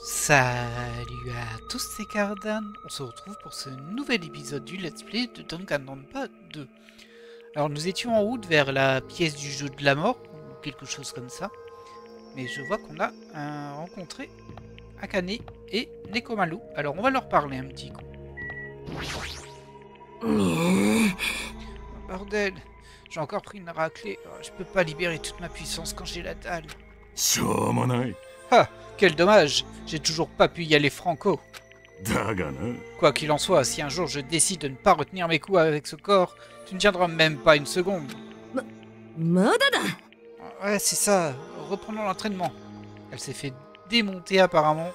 Salut à tous, c'est Cardan. On se retrouve pour ce nouvel épisode du Let's Play de Danganronpa 2. Alors nous étions en route vers la pièce du jeu de la mort, ou quelque chose comme ça. Mais je vois qu'on a rencontré Akane et Nekomaru. Alors on va leur parler un petit coup. Oh, bordel, j'ai encore pris une raclée. Je peux pas libérer toute ma puissance quand j'ai la dalle. しょうもない。 Ah, quel dommage, j'ai toujours pas pu y aller franco. だがな、 Quoi qu'il en soit, si un jour je décide de ne pas retenir mes coups avec ce corps, tu ne tiendras même pas une seconde. まだだ Ouais, c'est ça, reprenons l'entraînement. Elle s'est fait démonter apparemment.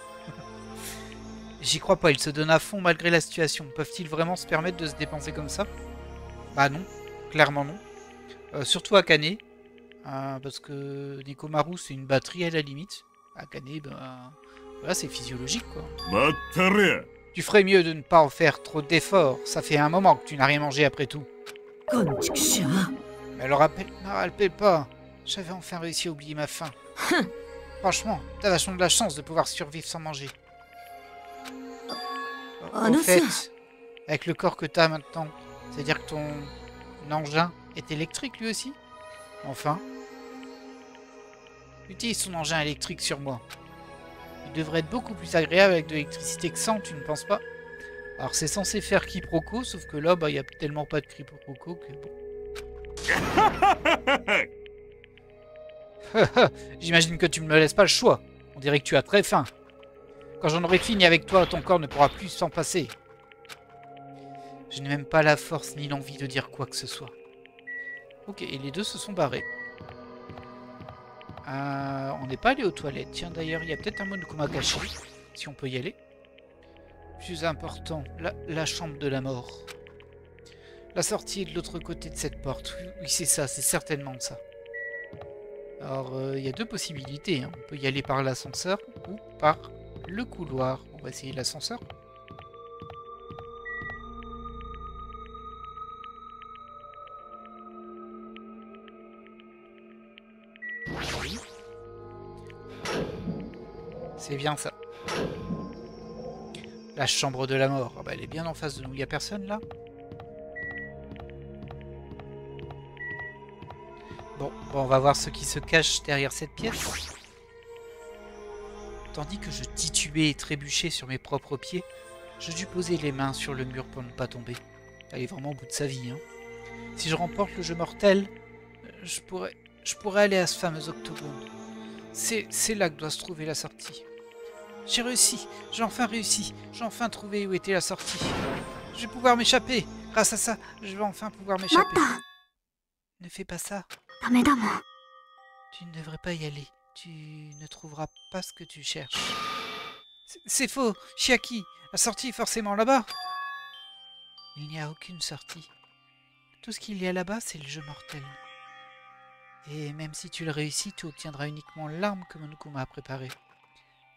J'y crois pas, ils se donnent à fond malgré la situation. Peuvent-ils vraiment se permettre de se dépenser comme ça? Bah non, clairement non. Surtout Akane, parce que Nekomaru c'est une batterie à la limite. Akane, bah voilà, c'est physiologique quoi. 待ったれや。 Tu ferais mieux de ne pas en faire trop d'efforts, ça fait un moment que tu n'as rien mangé après tout. こんちくしょう Mais elle rappelle pas. J'avais enfin réussi à oublier ma faim. Franchement, t'as vachement de la chance de pouvoir survivre sans manger. Ah Au non, fait, ça. avec le corps que t'as maintenant, c'est-à-dire que ton engin est électrique lui aussi? Enfin, utilise ton engin électrique sur moi. Il devrait être beaucoup plus agréable avec de l'électricité que sans, tu ne penses pas? Alors c'est censé faire quiproquo, sauf que là, bah, y a tellement pas de quiproquo que bon. J'imagine que tu ne me laisses pas le choix. On dirait que tu as très faim. Quand j'en aurai fini avec toi, ton corps ne pourra plus s'en passer. Je n'ai même pas la force ni l'envie de dire quoi que ce soit. Ok, et les deux se sont barrés. On n'est pas allé aux toilettes. Tiens, d'ailleurs, il y a peut-être un Monokuma caché. Si on peut y aller. Plus important, la chambre de la mort. La sortie est de l'autre côté de cette porte. Oui, c'est ça, c'est certainement ça. Alors, il y a deux possibilités. Hein. On peut y aller par l'ascenseur ou par le couloir. On va essayer l'ascenseur. Oui. C'est bien ça. La chambre de la mort. Ah bah, elle est bien en face de nous. Il n'y a personne là? Bon, on va voir ce qui se cache derrière cette pièce. Tandis que je titubais et trébuchais sur mes propres pieds, je dus poser les mains sur le mur pour ne pas tomber. Elle est vraiment au bout de sa vie. Hein. Si je remporte le jeu mortel, je pourrais aller à ce fameux octogone. C'est là que doit se trouver la sortie. J'ai réussi, j'ai enfin réussi, j'ai enfin trouvé où était la sortie. Je vais pouvoir m'échapper. Grâce à ça, je vais enfin pouvoir m'échapper. Ne fais pas ça. ダメだもん Tu ne devrais pas y aller. Tu ne trouveras pas ce que tu cherches. C'est faux, Chiaki. La sortie est forcément là-bas. Il n'y a aucune sortie. Tout ce qu'il y a là-bas, c'est le jeu mortel. Et même si tu le réussis, tu obtiendras uniquement l'arme que Monokuma a préparée.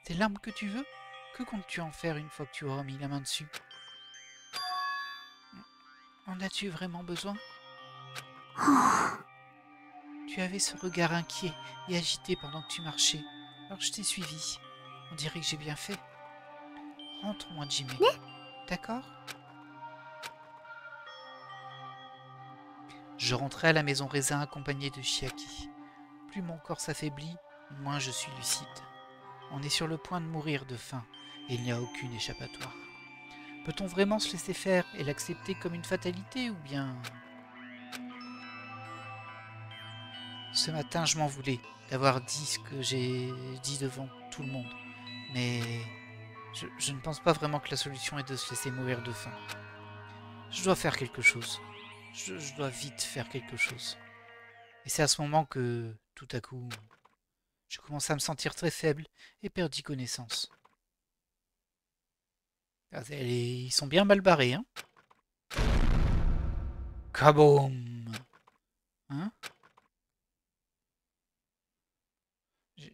C'est l'arme que tu veux? Que comptes-tu en faire une fois que tu auras mis la main dessus? En as-tu vraiment besoin? Tu avais ce regard inquiet et agité pendant que tu marchais. Alors je t'ai suivi. On dirait que j'ai bien fait. Rentre, moi, Jimmy. D'accord? Je rentrai à la maison raisin accompagné de Chiaki. Plus mon corps s'affaiblit, moins je suis lucide. On est sur le point de mourir de faim, et il n'y a aucune échappatoire. Peut-on vraiment se laisser faire et l'accepter comme une fatalité, ou bien... Ce matin, je m'en voulais d'avoir dit ce que j'ai dit devant tout le monde. Mais je ne pense pas vraiment que la solution est de se laisser mourir de faim. Je dois faire quelque chose. Je dois vite faire quelque chose. Et c'est à ce moment que, tout à coup, je commence à me sentir très faible et perdis connaissance. Ah, ils sont bien mal barrés, hein? Kaboom! Hein?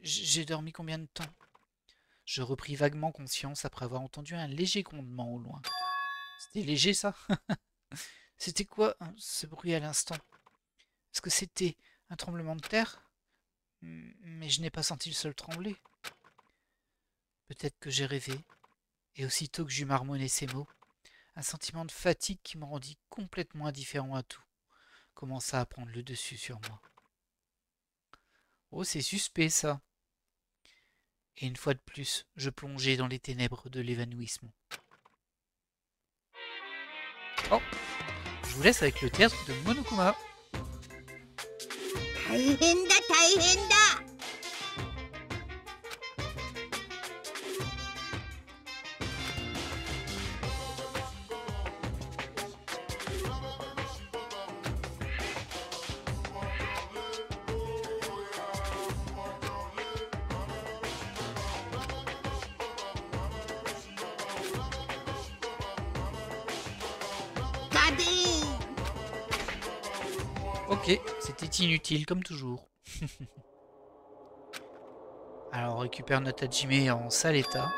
J'ai dormi combien de temps? Je repris vaguement conscience après avoir entendu un léger grondement au loin. C'était léger, ça? C'était quoi ce bruit à l'instant? Est-ce que c'était un tremblement de terre? Mais je n'ai pas senti le sol trembler. Peut-être que j'ai rêvé, et aussitôt que j'eus marmonné ces mots, un sentiment de fatigue qui me rendit complètement indifférent à tout commença à prendre le dessus sur moi. Oh, c'est suspect ça. Et une fois de plus, je plongeai dans les ténèbres de l'évanouissement. Oh, je vous laisse avec le théâtre de Monokuma. 大変だ大変だ。ガデーン。 Ok, c'était inutile comme toujours. Alors on récupère notre Hajime en sale état.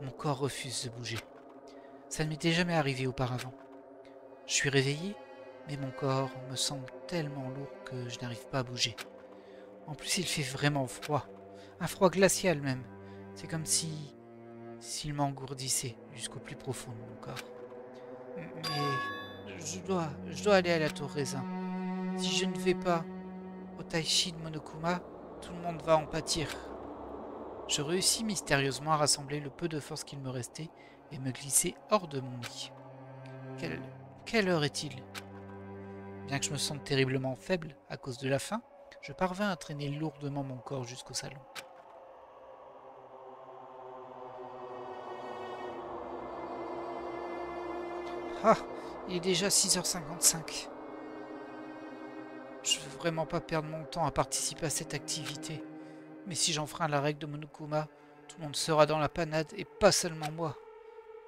Mon corps refuse de bouger. Ça ne m'était jamais arrivé auparavant. Je suis réveillé, mais mon corps me semble tellement lourd que je n'arrive pas à bouger. En plus, il fait vraiment froid. Un froid glacial même. C'est comme s'il m'engourdissait jusqu'au plus profond de mon corps. Mais je dois aller à la tour raisin. Si je ne vais pas au Taishi de Monokuma, tout le monde va en pâtir. Je réussis mystérieusement à rassembler le peu de force qu'il me restait et me glisser hors de mon lit. Quelle heure est-il? Bien que je me sente terriblement faible à cause de la faim, je parvins à traîner lourdement mon corps jusqu'au salon. Ah, il est déjà 6h55. Je veux vraiment pas perdre mon temps à participer à cette activité. Mais si j'enfreins la règle de Monokuma, tout le monde sera dans la panade et pas seulement moi.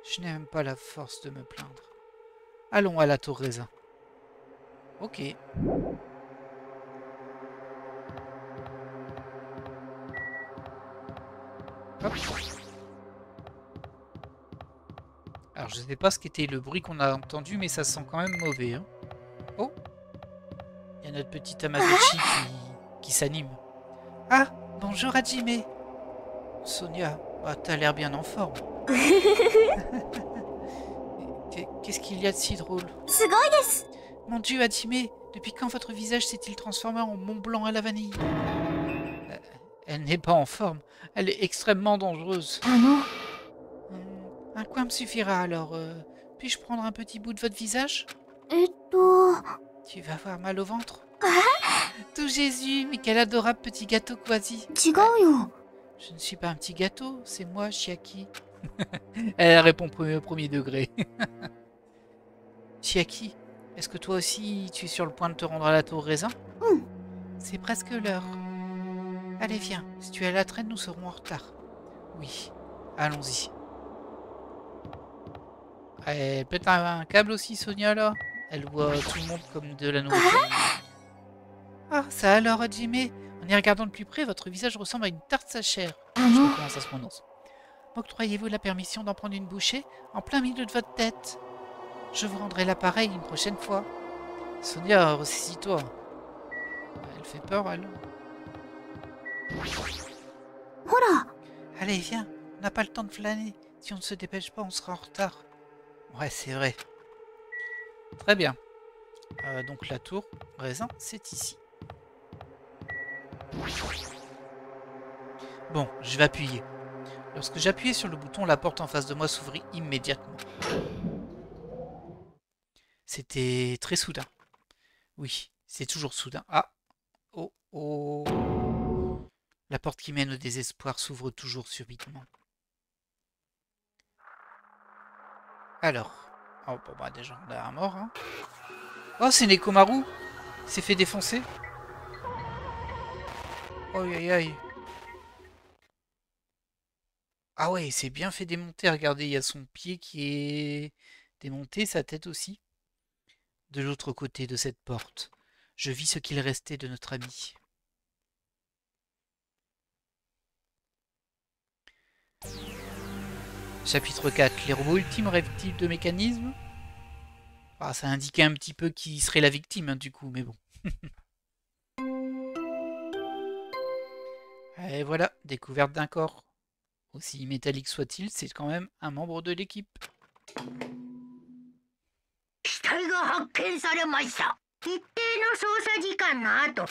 Je n'ai même pas la force de me plaindre. Allons à la tour raisin. Ok. Hop. Alors je sais pas ce qu'était le bruit qu'on a entendu, mais ça sent quand même mauvais. Hein. Oh, il y a notre petit Tamagotchi qui s'anime. Ah, bonjour Hajime. Sonia, bah, t'as l'air bien en forme. Qu'est-ce qu'il y a de si drôle? Mon Dieu, Hajime, depuis quand votre visage s'est-il transformé en Mont Blanc à la vanille? Elle n'est pas en forme, elle est extrêmement dangereuse. Un coin me suffira alors. Puis-je prendre un petit bout de votre visage? Tu vas avoir mal au ventre? Tout Jésus, mais quel adorable petit gâteau quasi. Je ne suis pas un petit gâteau, c'est moi, Chiaki. Elle répond au premier degré. Chiaki, est-ce que toi aussi tu es sur le point de te rendre à la tour raisin? C'est presque l'heure. Allez, viens, si tu es à la traîne, nous serons en retard. Oui, allons-y. Elle pète un câble aussi, Sonia, là. Elle voit tout le monde comme de la nourriture. Ah, ça alors, Hajime. En y regardant de plus près, votre visage ressemble à une tarte sachère. Je sais pas comment ça se prononce. M'octroyez-vous la permission d'en prendre une bouchée en plein milieu de votre tête? Je vous rendrai l'appareil une prochaine fois. Sonia, ressaisis-toi. Elle fait peur, elle. Allez, viens. On n'a pas le temps de flâner. Si on ne se dépêche pas, on sera en retard. Ouais, c'est vrai. Très bien. Donc la tour raisin, c'est ici. Bon, je vais appuyer. Lorsque j'appuyais sur le bouton, la porte en face de moi s'ouvrit immédiatement. C'était très soudain. Oui, c'est toujours soudain. Ah. Oh, oh. La porte qui mène au désespoir s'ouvre toujours subitement. Alors. Oh, bon, bah déjà, on a un mort. Hein. Oh, c'est Nekomaru. Il s'est fait défoncer. Aïe, aïe, aïe. Ah ouais, il s'est bien fait démonter. Regardez, il y a son pied qui est démonté, sa tête aussi. De l'autre côté de cette porte, je vis ce qu'il restait de notre ami. Chapitre 4. Les robots ultimes rêvent-ils de mécanismes? Ah, ça indiquait un petit peu qui serait la victime, hein, du coup, mais bon. Et voilà, découverte d'un corps Aussi métallique soit-il, c'est quand même un membre de l'équipe. 死体が発見されました。一定の捜査時間の後。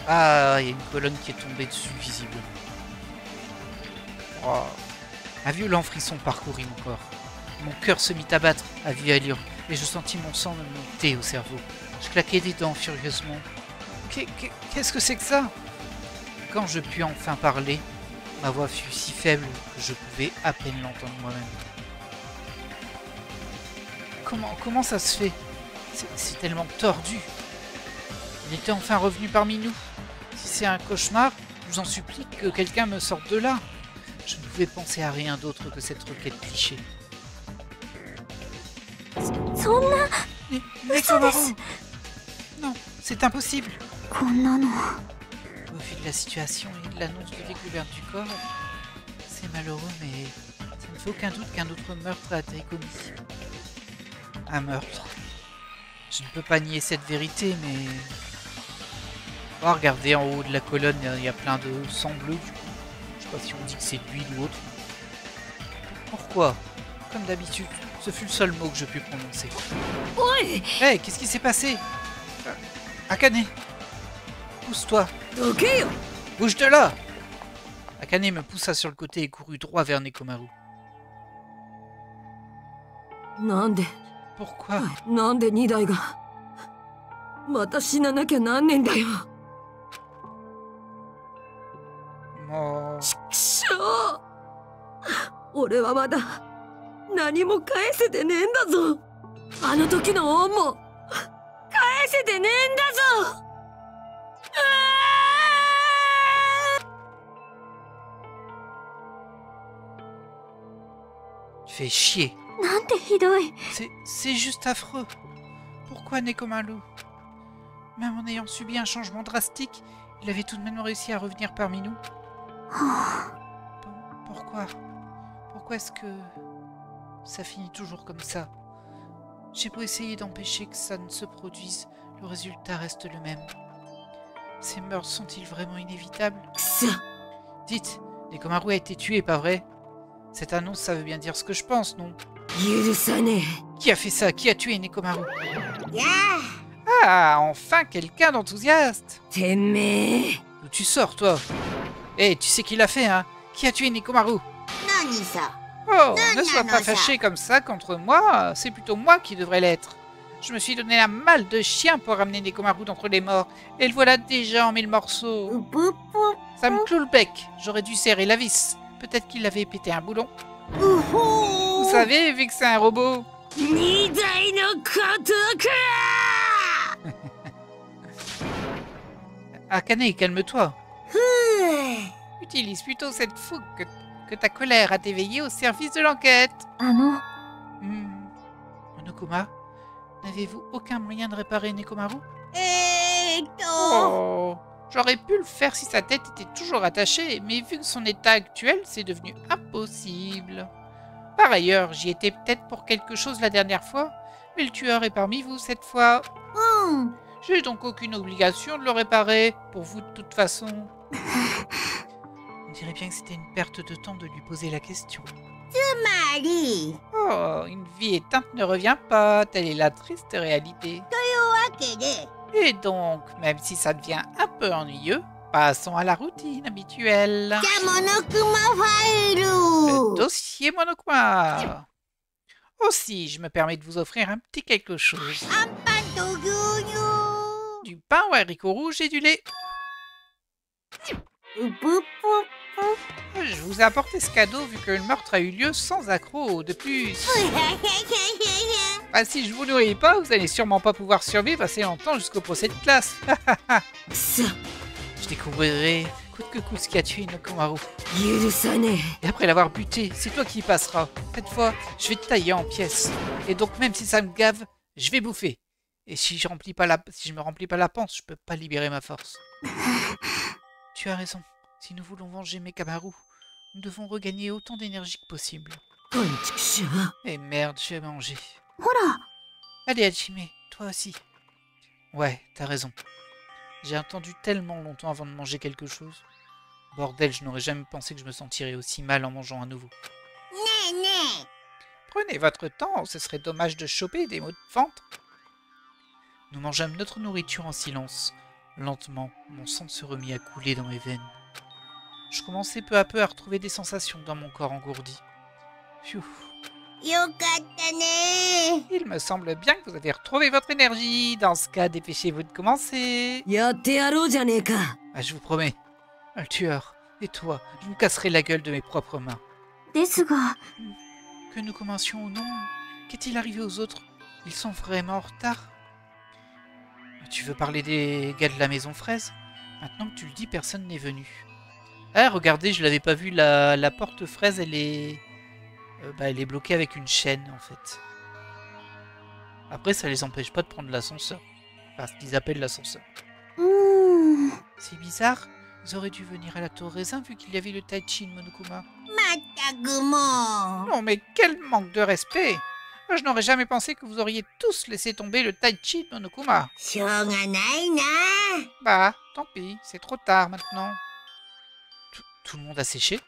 Ah, il y a une colonne qui est tombée dessus, visiblement. Oh. Un violent frisson parcourut mon corps. Mon cœur se mit à battre à vive allure et je sentis mon sang me monter au cerveau. Je claquai des dents furieusement. Qu'est-ce que c'est que ça? Quand je pus enfin parler, ma voix fut si faible que je pouvais à peine l'entendre moi-même. Comment ça se fait? C'est tellement tordu. Il était enfin revenu parmi nous. Si c'est un cauchemar, je vous en supplie que quelqu'un me sorte de là. Je ne pouvais penser à rien d'autre que cette requête cliché. Nekomaru! Non, c'est impossible. Au vu de la situation et de l'annonce de découverte du corps, c'est malheureux, mais ça ne fait aucun doute qu'un autre meurtre a été commis. Un meurtre. Je ne peux pas nier cette vérité, mais... Oh, regardez, en haut de la colonne, il y a plein de sang bleu, du coup. Je sais pas si on dit que c'est de l'huile ou autre. Pourquoi? Comme d'habitude, ce fut le seul mot que je pus prononcer. Hé, hey, qu'est-ce qui s'est passé? Akane, pousse-toi. Bouge de là! Akane me poussa sur le côté et courut droit vers Nekomaru. Pourquoi? なんで2台がまた死ななきゃなんねんだよ。もうちくしょう。俺はまだ何も返せてねえんだぞ。あの時の恩も返せてねえんだぞ。fais chier. なんてひどい。 C'est juste affreux. Pourquoi Nekomaru? Même en ayant subi un changement drastique, il avait tout de même réussi à revenir parmi nous. Pourquoi? Pourquoi est-ce que ça finit toujours comme ça? J'ai beau essayer d'empêcher que ça ne se produise, le résultat reste le même. Ces meurtres sont-ils vraiment inévitables? Dites, Nekomaru a été tué, pas vrai? Cette annonce, ça veut bien dire ce que je pense, non? Qui a fait ça? Qui a tué Nekomaru? Ah, enfin quelqu'un d'enthousiaste! D'où tu sors, toi? Eh, tu sais qui l'a fait, hein? Qui a tué Nekomaru? Oh, ne sois pas fâché comme ça contre moi, c'est plutôt moi qui devrais l'être. Je me suis donné un mal de chien pour ramener Nekomaru d'entre les morts, et le voilà déjà en mille morceaux. Ça me cloue le bec, j'aurais dû serrer la vis. Peut-être qu'il avait pété un boulon. Vous savez, vu que c'est un robot. Akane, calme-toi. Utilise plutôt cette fougue que ta colère a éveillée au service de l'enquête. Monokuma, n'avez-vous aucun moyen de réparer Nekomaru? Oh, j'aurais pu le faire si sa tête était toujours attachée, mais vu que son état actuel, c'est devenu impossible. Par ailleurs, j'y étais peut-être pour quelque chose la dernière fois, mais le tueur est parmi vous cette fois. J'ai donc aucune obligation de le réparer, pour vous de toute façon. On dirait bien que c'était une perte de temps de lui poser la question. Oh, une vie éteinte ne revient pas, telle est la triste réalité. Et donc, même si ça devient un peu ennuyeux, passons à la routine habituelle. Le dossier Monokuma. Aussi, je me permets de vous offrir un petit quelque chose. Du pain au haricot rouge et du lait. Je vous ai apporté ce cadeau vu que le meurtre a eu lieu sans accroc. De plus, si je vous nourris pas, vous allez sûrement pas pouvoir survivre assez longtemps jusqu'au procès de classe. Je découvrirai coûte que coûte ce qui a tué Nekomaru. Et après l'avoir buté, c'est toi qui y passeras. Cette fois, je vais te tailler en pièces. Et donc même si ça me gave, je vais bouffer. Et si je me remplis pas la panse, je peux pas libérer ma force. Tu as raison. Si nous voulons venger Nekomaru, nous devons regagner autant d'énergie que possible. Et merde, je vais manger. Allez, Hajime, toi aussi. Ouais, t'as raison. J'ai attendu tellement longtemps avant de manger quelque chose. Bordel, je n'aurais jamais pensé que je me sentirais aussi mal en mangeant à nouveau. ねえねえ Prenez votre temps, ce serait dommage de choper des maux de ventre. Nous mangeâmes notre nourriture en silence. Lentement, mon sang se remit à couler dans mes veines. Je commençais peu à peu à retrouver des sensations dans mon corps engourdi. Pfiou. よかったね Il me semble bien que vous avez retrouvé votre énergie. Dans ce cas, dépêchez-vous de commencer. やってやろうじゃねえか。 Ah, je vous promets. Le tueur, et toi, je vous casserai la gueule de mes propres mains. ですが Que nous commencions ou non, qu'est-il arrivé aux autres? Ils sont vraiment en retard. Tu veux parler des gars de la maison fraise? Maintenant que tu le dis, personne n'est venu. Ah, regardez, je l'avais pas vu, la porte fraise, elle est bloquée avec une chaîne, en fait. Après, ça les empêche pas de prendre l'ascenseur. Enfin, ce qu'ils appellent l'ascenseur. うーん C'est bizarre. Ils auraient dû venir à la tour raisin vu qu'il y avait le Tai Chi de Monokuma. まったくもう Non, mais quel manque de respect! Je n'aurais jamais pensé que vous auriez tous laissé tomber le Tai Chi de Monokuma. しょうがないな Bah, tant pis, c'est trop tard maintenant. Tout le monde a séché?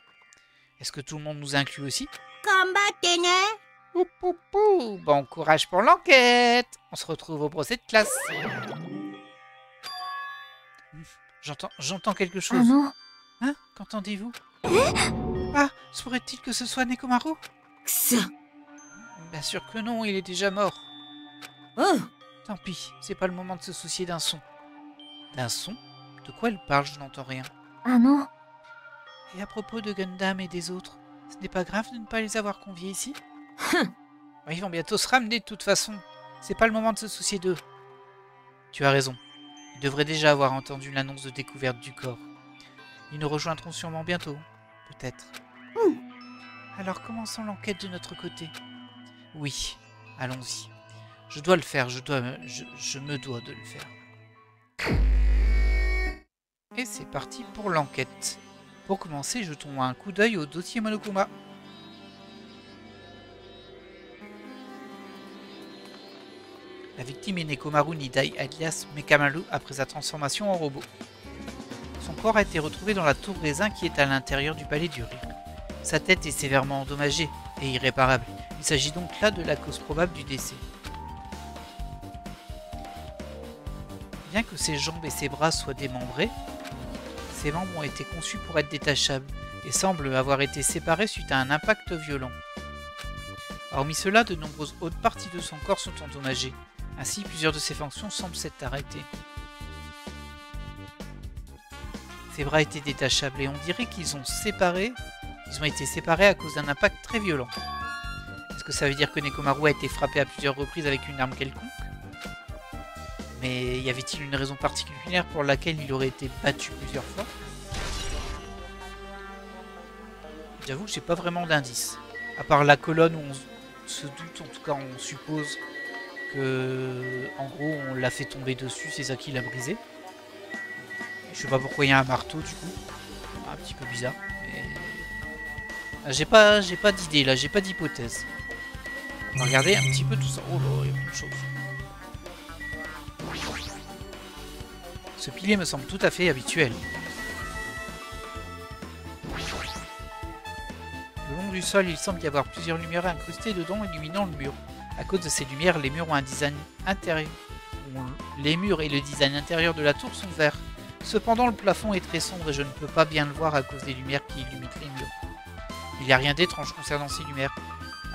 Est-ce que tout le monde nous inclut aussi? 頑張ってね Pou, pou, pou. Bon courage pour l'enquête. On se retrouve au procès de classe. J'entends quelque あ chose. の Hein? Qu'entendez-vous? Ah, se pourrait-il que ce soit Nekomaru? くそ。 Bien sûr que non, il est déjà mort. うん。 Tant pis, c'est pas le moment de se soucier d'un son. D'un son? De quoi elle parle? Je n'entends rien. あの Et à propos de Gundam et des autres, ce n'est pas grave de ne pas les avoir conviés ici? Ils vont bientôt se ramener de toute façon. C'est pas le moment de se soucier d'eux. Tu as raison. Ils devraient déjà avoir entendu l'annonce de découverte du corps. Ils nous rejoindront sûrement bientôt. Peut-être. Alors commençons l'enquête de notre côté. Oui, allons-y. Je dois le faire, je me dois de le faire. Et c'est parti pour l'enquête. Pour commencer, jetons un coup d'œil au dossier Monokuma. La victime est Nekomaru Nidai, alias Mekamaru, après sa transformation en robot. Son corps a été retrouvé dans la tour raisin qui est à l'intérieur du palais du rire. Sa tête est sévèrement endommagée et irréparable. Il s'agit donc là de la cause probable du décès. Bien que ses jambes et ses bras soient démembrés, ses membres ont été conçus pour être détachables et semblent avoir été séparés suite à un impact violent. Hormis cela, de nombreuses autres parties de son corps sont endommagées. Ainsi, plusieurs de ses fonctions semblent s'être arrêtées. Ses bras étaient détachables et on dirait qu'ils ont été séparés à cause d'un impact très violent. Est-ce que ça veut dire que Nekomaru a été frappé à plusieurs reprises avec une arme quelconque? Mais y avait-il une raison particulière pour laquelle il aurait été battu plusieurs fois? J'avoue que j'ai pas vraiment d'indice. À part la colonne où on se doute, en tout cas on suppose que, en gros, on l'a fait tomber dessus, c'est ça qui l'a brisé. Je sais pas pourquoi il y a un marteau du coup. Un petit peu bizarre. Mais... J'ai pas d'idée là, j'ai pas d'hypothèse. On va regarder un petit peu tout ça. Oh là, il y a plein de choses. Ce pilier me semble tout à fait habituel. Le long du sol, il semble y avoir plusieurs lumières incrustées dedans, illuminant le mur. À cause de ces lumières, les murs ont un design intérieur. Les murs et le design intérieur de la tour sont verts. Cependant, le plafond est très sombre et je ne peux pas bien le voir à cause des lumières qui illuminent les murs. Il n'y a rien d'étrange concernant ces lumières.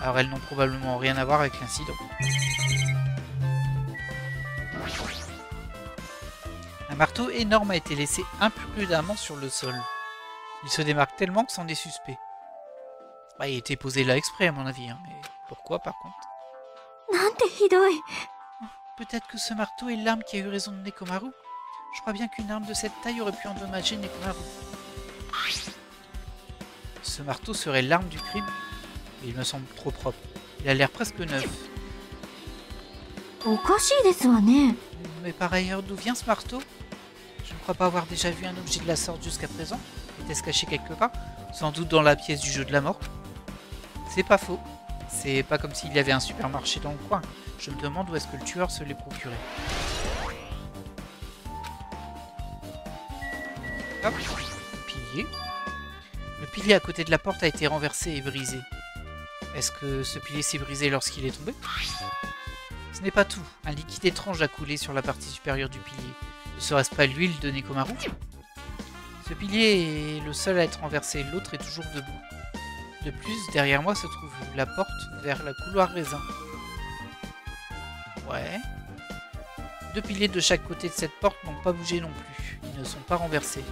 Alors elles n'ont probablement rien à voir avec l'incident. Un marteau énorme a été laissé imprudemment sur le sol. Il se démarque tellement que c'en est suspect. Bah, il a été posé là exprès à mon avis, hein, mais pourquoi par contre? なんてひどい Peut-être que ce marteau est l'arme qui a eu raison de Nekomaru. Je crois bien qu'une arme de cette taille aurait pu endommager Nekomaru. Ce marteau serait l'arme du crime. Et il me semble trop propre. Il a l'air presque neuf. おかしいですわね Mais par ailleurs, d'où vient ce marteau? Je ne crois pas avoir déjà vu un objet de la sorte jusqu'à présent. Était-ce caché quelque part? Sans doute dans la pièce du jeu de la mort. C'est pas faux. C'est pas comme s'il y avait un supermarché dans le coin. Je me demande où est-ce que le tueur se l'est procuré. Hop, pilier. Le pilier à côté de la porte a été renversé et brisé. Est-ce que ce pilier s'est brisé lorsqu'il est tombé? Ce n'est pas tout. Un liquide étrange a coulé sur la partie supérieure du pilier. Ne serait-ce pas l'huile de Nekomaru? Ce pilier est le seul à être renversé, l'autre est toujours debout. De plus, derrière moi se trouve la porte vers le couloir raisin. Ouais. 2 piliers de chaque côté de cette porte n'ont pas bougé non plus. Ils ne sont pas renversés.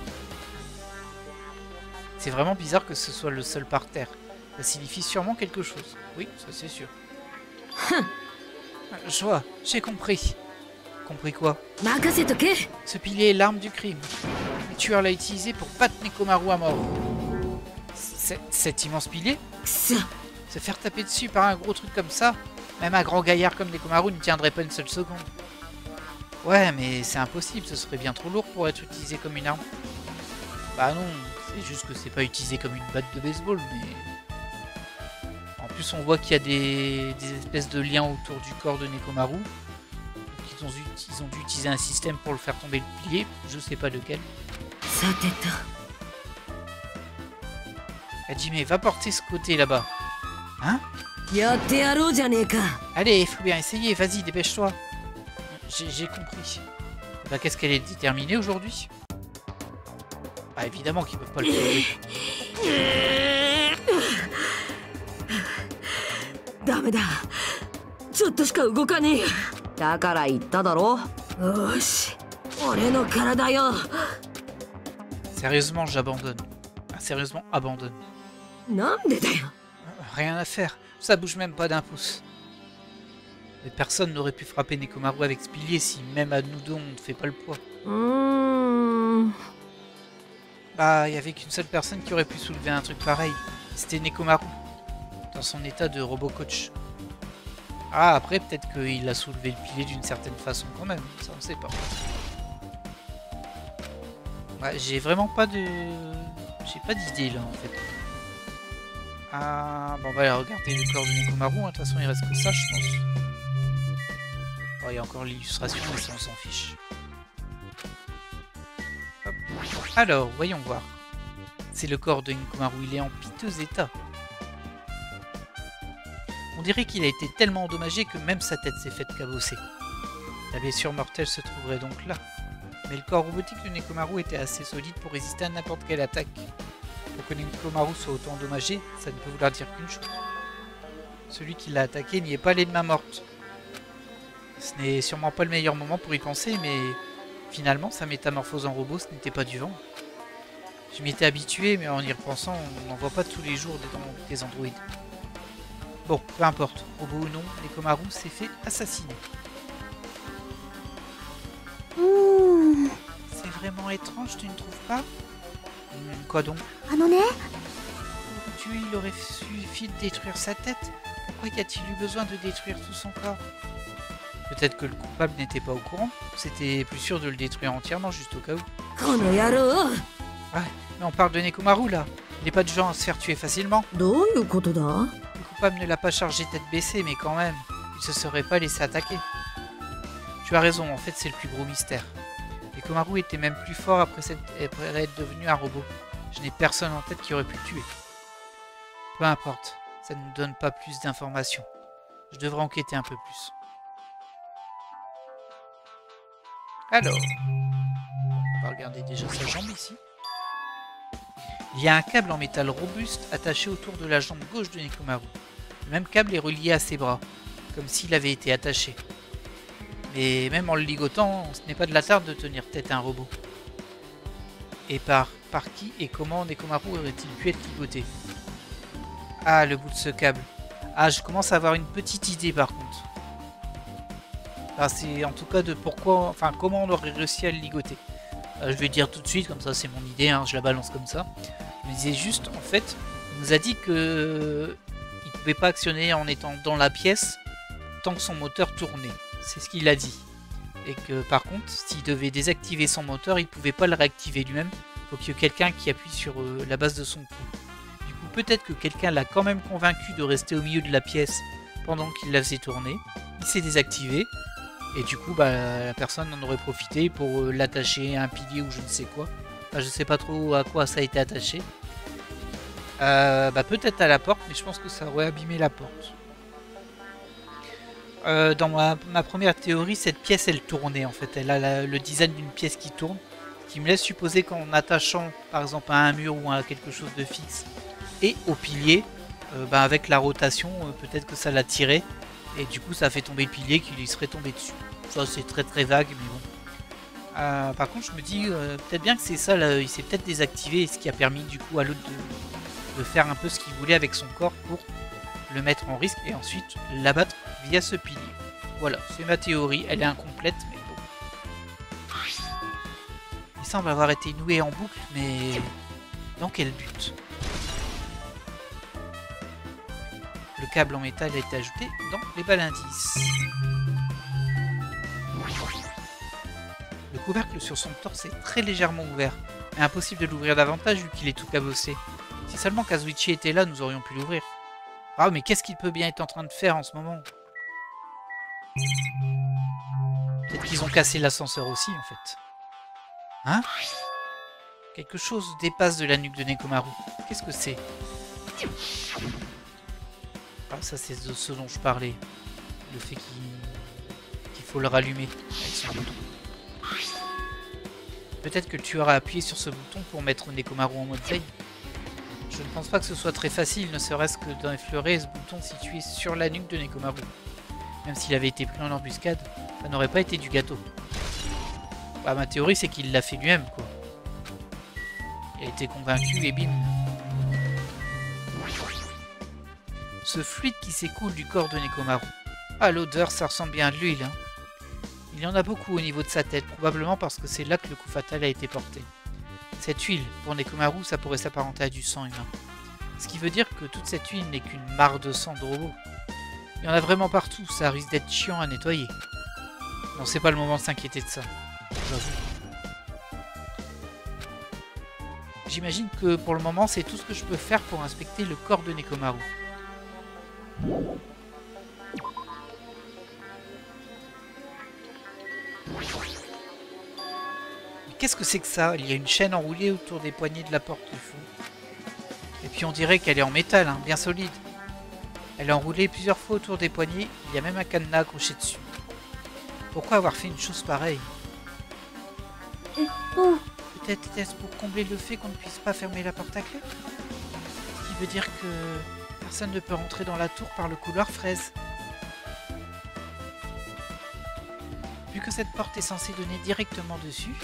C'est vraiment bizarre que ce soit le seul par terre. Ça signifie sûrement quelque chose. Oui, ça c'est sûr. Je vois, j'ai compris. Compris quoi? Ce pilier est l'arme du crime. Le tueur l'a utilisé pour battre Nekomaru à mort. Cet immense pilier? Se faire taper dessus par un gros truc comme ça, même un grand gaillard comme Nekomaru ne tiendrait pas une seule seconde. Ouais, mais c'est impossible, ce serait bien trop lourd pour être utilisé comme une arme. Bah non, c'est juste que c'est pas utilisé comme une batte de baseball, mais... En plus, on voit qu'il y a des espèces de liens autour du corps de Nekomaru. Donc ils ont dû utiliser un système pour le faire tomber le pilier, je sais pas lequel. Hajime, va porter ce côté là-bas. Hein? Allez, il faut bien essayer, vas-y, dépêche-toi. J'ai compris. Bah, qu'est-ce qu'elle est déterminée aujourd'hui? Bah, évidemment qu'ils peuvent pas le trouver. Sérieusement, j'abandonne. Ah, sérieusement, abandonne. Rien à faire, ça bouge même pas d'un pouce. Mais personne n'aurait pu frapper Nekomaru avec ce pilier si même à nous deux on ne fait pas le poids. Bah, il y avait qu'une seule personne qui aurait pu soulever un truc pareil. C'était Nekomaru, dans son état de robot coach. Ah, après, peut-être qu'il a soulevé le pilier d'une certaine façon quand même, ça on sait pas. Ouais, j'ai vraiment pas de... J'ai pas d'idée là en fait. Ah, bon, on va aller regarder le corps de Nekomaru, hein. De toute façon il reste que ça je pense. Oh, il y a encore l'illustration, mais ça on s'en fiche. Hop. Alors, voyons voir. C'est le corps de Nekomaru, il est en piteux état. On dirait qu'il a été tellement endommagé que même sa tête s'est faite cabosser. La blessure mortelle se trouverait donc là. Mais le corps robotique de Nekomaru était assez solide pour résister à n'importe quelle attaque. Pour que Nekomaru soit autant endommagé, ça ne peut vouloir dire qu'une chose. Celui qui l'a attaqué n'y est pas allé de main morte. Ce n'est sûrement pas le meilleur moment pour y penser, mais finalement, sa métamorphose en robot, ce n'était pas du vent. Je m'y étais habitué, mais en y repensant, on n'en voit pas tous les jours des androïdes. Bon, peu importe, robot ou non, Nekomaru s'est fait assassiner. C'est vraiment étrange, tu ne trouves pas? Quoi donc? Dieu, il aurait suffi de détruire sa tête. Pourquoi y a-t-il eu besoin de détruire tout son corps? Peut-être que le coupable n'était pas au courant. C'était plus sûr de le détruire entièrement, juste au cas où. Ouais, mais on parle de Nekomaru là. Il n'est pas du genre à se faire tuer facilement. Le coupable ne l'a pas chargé tête baissée, mais quand même, il se serait pas laissé attaquer. Tu as raison, en fait c'est le plus gros mystère. Nekomaru était même plus fort après être devenu un robot. Je n'ai personne en tête qui aurait pu le tuer. Peu importe, ça ne nous donne pas plus d'informations. Je devrais enquêter un peu plus. Alors, on va regarder déjà sa jambe ici. Il y a un câble en métal robuste attaché autour de la jambe gauche de Nekomaru. Le même câble est relié à ses bras, comme s'il avait été attaché. Mais même en le ligotant, ce n'est pas de la tarte de tenir tête à un robot. Et par qui et comment Nekomaru aurait-il pu être ligoté? Ah, le bout de ce câble. Ah, je commence à avoir une petite idée par contre. Enfin, c'est en tout cas de pourquoi, enfin comment on aurait réussi à le ligoter. Je vais dire tout de suite, comme ça c'est mon idée, hein, je la balance comme ça. Je me disais juste, en fait, il nous a dit que il ne pouvait pas actionner en étant dans la pièce tant que son moteur tournait. C'est ce qu'il a dit. Et que par contre, s'il devait désactiver son moteur, il ne pouvait pas le réactiver lui-même. Il faut qu'il y ait quelqu'un qui appuie sur la base de son cou. Du coup, peut-être que quelqu'un l'a quand même convaincu de rester au milieu de la pièce pendant qu'il la faisait tourner. Il s'est désactivé. Et du coup, bah, la personne en aurait profité pour l'attacher à un pilier ou je ne sais quoi. Enfin, je sais pas trop à quoi ça a été attaché. Peut-être à la porte, mais je pense que ça aurait abîmé la porte. Dans ma première théorie, cette pièce elle tournait en fait. Elle a le design d'une pièce qui tourne, ce qui me laisse supposer qu'en attachant par exemple à un mur ou à quelque chose de fixe et au pilier, avec la rotation, peut-être que ça l'a tiré et du coup ça a fait tomber le pilier qu'il y serait tombé dessus. Ça c'est très très vague, mais bon. Par contre, je me dis peut-être bien que c'est ça, là, il s'est peut-être désactivé, ce qui a permis du coup à l'autre de faire un peu ce qu'il voulait avec son corps pour le mettre en risque et ensuite l'abattre via ce pilier. Voilà, c'est ma théorie, elle est incomplète, mais bon. Il semble avoir été noué en boucle, mais dans quel but? Le câble en métal a été ajouté dans les balles indices. Le couvercle sur son torse est très légèrement ouvert, mais impossible de l'ouvrir davantage vu qu'il est tout cabossé. Si seulement Kazuichi était là, nous aurions pu l'ouvrir. Ah, mais qu'est-ce qu'il peut bien être en train de faire en ce moment? Peut-être qu'ils ont cassé l'ascenseur aussi, en fait. Hein? Quelque chose dépasse de la nuque de Nekomaru. Qu'est-ce que c'est? Ah, ça c'est ce dont je parlais. Le fait qu'il faut le rallumer avec son bouton. Peut-être que le tueur a appuyé sur ce bouton pour mettre Nekomaru en mode veille. Je ne pense pas que ce soit très facile, ne serait-ce que d'effleurer ce bouton situé sur la nuque de Nekomaru. Même s'il avait été pris en embuscade, ça n'aurait pas été du gâteau. Bah, ma théorie c'est qu'il l'a fait lui-même, quoi. Il a été convaincu et bim. Ce fluide qui s'écoule du corps de Nekomaru. Ah, l'odeur, ça ressemble bien à de l'huile, hein. Il y en a beaucoup au niveau de sa tête, probablement parce que c'est là que le coup fatal a été porté. Cette huile, pour Nekomaru, ça pourrait s'apparenter à du sang humain. Ce qui veut dire que toute cette huile n'est qu'une mare de sang de robot. Il y en a vraiment partout, ça risque d'être chiant à nettoyer. Non, c'est pas le moment de s'inquiéter de ça. J'imagine que pour le moment, c'est tout ce que je peux faire pour inspecter le corps de Nekomaru. Qu'est-ce que c'est que ça? Il y a une chaîne enroulée autour des poignées de la porte du fond. Et puis on dirait qu'elle est en métal, hein, bien solide. Elle est enroulée plusieurs fois autour des poignées, il y a même un cadenas accroché dessus. Pourquoi avoir fait une chose pareille? Peut-être est-ce pour combler le fait qu'on ne puisse pas fermer la porte à clé? Ce qui veut dire que personne ne peut rentrer dans la tour par le couloir fraise. Vu que cette porte est censée donner directement dessus,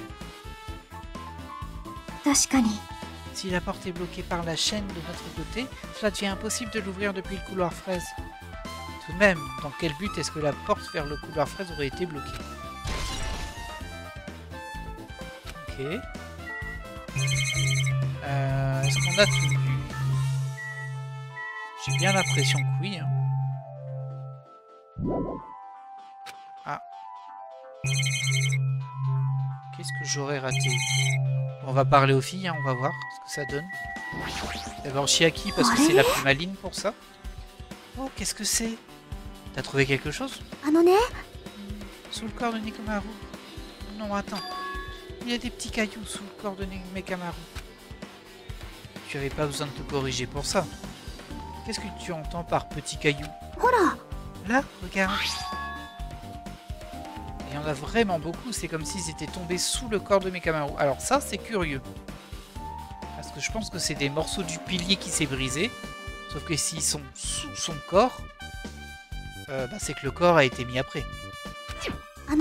si la porte est bloquée par la chaîne de notre côté, cela devient impossible de l'ouvrir depuis le couloir fraise. Tout de même, dans quel but est-ce que la porte vers le couloir fraise aurait été bloquée? Ok. Est-ce qu'on a tout vu? J'ai bien l'impression que oui. Hein. Ah. Qu'est-ce que j'aurais raté? On va parler aux filles, hein, on va voir ce que ça donne. D'abord Chiaki parce que c'est la plus maligne pour ça. Oh, qu'est-ce que c'est? T'as trouvé quelque chose? Sous le corps de Nekomaru. Non, attends. Il y a des petits cailloux sous le corps de Nekomaru. Tu avais pas besoin de te corriger pour ça. Qu'est-ce que tu entends par petits cailloux? Là, regarde. Il y en a vraiment beaucoup, c'est comme s'ils étaient tombés sous le corps de Nekomaru. Alors ça, c'est curieux. Parce que je pense que c'est des morceaux du pilier qui s'est brisé. Sauf que s'ils sont sous son corps, c'est que le corps a été mis après. Et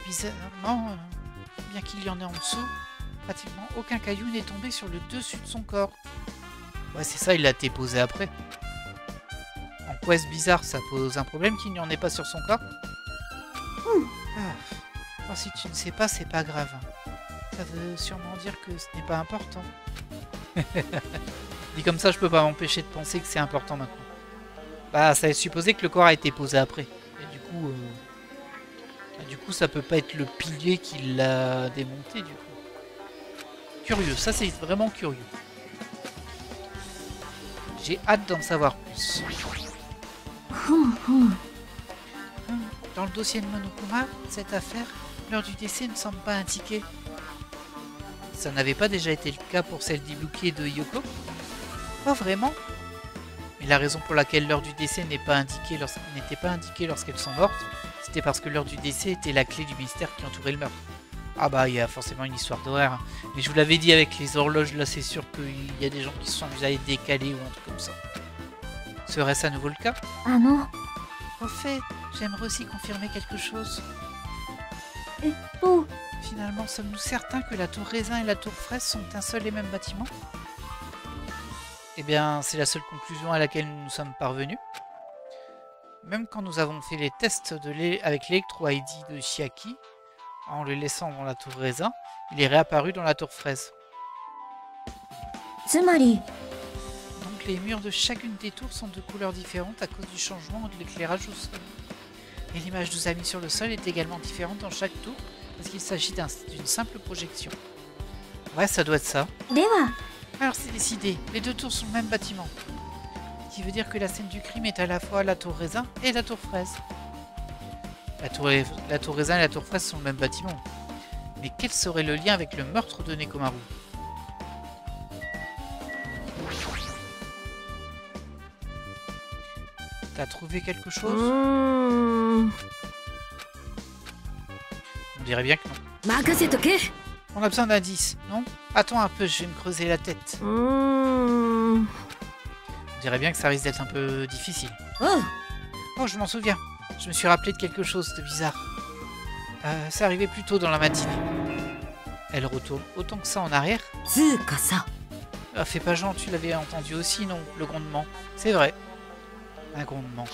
bizarrement, bien qu'il y en ait en dessous, pratiquement aucun caillou n'est tombé sur le dessus de son corps. Ouais, c'est ça, il l'a été posé après. En quoi est-ce bizarre? Ça pose un problème qu'il n'y en ait pas sur son corps? Oh, si tu ne sais pas, c'est pas grave. Ça veut sûrement dire que ce n'est pas important. Dit comme ça, je peux pas m'empêcher de penser que c'est important maintenant. Bah, ça est supposé que le corps a été posé après. Et du coup, ça peut pas être le pilier qui l'a démonté, du coup. Curieux, ça c'est vraiment curieux. J'ai hâte d'en savoir plus. Dans le dossier de Monokuma, cette affaire, l'heure du décès ne semble pas indiquée. Ça n'avait pas déjà été le cas pour celle d'Ibuki et de Yoko? Pas vraiment. Mais la raison pour laquelle l'heure du décès n'était pas indiquée lorsqu'elles sont mortes, c'était parce que l'heure du décès était la clé du mystère qui entourait le meurtre. Ah bah, il y a forcément une histoire d'horaire. Hein. Mais je vous l'avais dit avec les horloges, là c'est sûr qu'il y a des gens qui se sont amusés à les décaler ou un truc comme ça. Serait-ce à nouveau le cas? あの Au fait, j'aimerais aussi confirmer quelque chose. と Finalement, sommes-nous certains que la tour raisin et la tour fraise sont un seul et même bâtiment? Eh bien, c'est la seule conclusion à laquelle nous sommes parvenus. Même quand nous avons fait les tests avec l'électro-ID de Chiaki, en le laissant dans la tour raisin, il est réapparu dans la tour fraise. つまり Donc les murs de chacune des tours sont de couleurs différentes à cause du changement de l'éclairage au sol. Et l'image nous a mis sur le sol est également différente dans chaque tour, parce qu'il s'agit d'une simple projection. Ouais, ça doit être ça. では Alors c'est décidé, les deux tours sont le même bâtiment. Ce qui veut dire que la scène du crime est à la fois la tour raisin et la tour fraise. La tour raisin et la tour fraise sont le même bâtiment. Mais quel serait le lien avec le meurtre de Nekomaru? T'as trouvé quelque chose? うーん On dirait bien que non. 任せとけ On a besoin d'indices, non? Attends un peu, je vais me creuser la tête. うーん On dirait bien que ça risque d'être un peu difficile. おう Oh, je m'en souviens. Je me suis rappelé de quelque chose de bizarre. C'est arrivé plus tôt dans la matinée. Elle retourne autant que ça en arrière. つうかさ Ah, fais pas genre, tu l'avais entendu aussi, non? Le grondement. C'est vrai. Un grondement.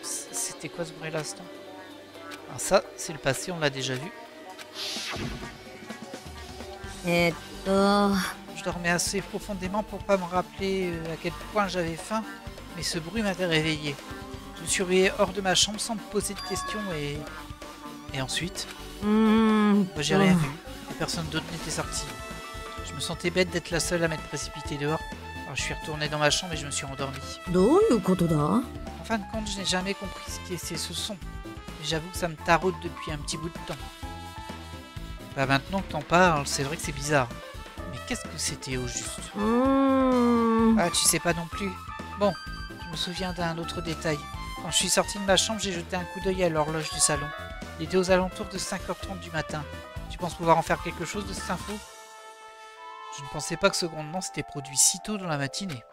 C'était quoi ce bruit là, l'instant? Ah, ça, c'est le passé, on l'a déjà vu. Je dormais assez profondément pour pas me rappeler à quel point j'avais faim, mais ce bruit m'avait réveillé. Je me surveillais hors de ma chambre sans me poser de questions et ensuite, うーん moi, j'ai rien vu et personne d'autre n'était sorti. Je me sentais bête d'être la seule à m'être précipitée dehors. Alors je suis retourné dans ma chambre et je me suis endormi. どういうことだ En fin de compte, je n'ai jamais compris ce qu'est ce son. Mais j'avoue que ça me taraude depuis un petit bout de temps. Bah maintenant que t'en parles, c'est vrai que c'est bizarre. Mais qu'est-ce que c'était au juste? うーん Ah, tu sais pas non plus. Bon, je me souviens d'un autre détail. Quand je suis sorti de ma chambre, j'ai jeté un coup d'œil à l'horloge du salon. Il était aux alentours de 5h30 du matin. Tu penses pouvoir en faire quelque chose de cette info? Je ne pensais pas que ce grondement s'était produit si tôt dans la matinée.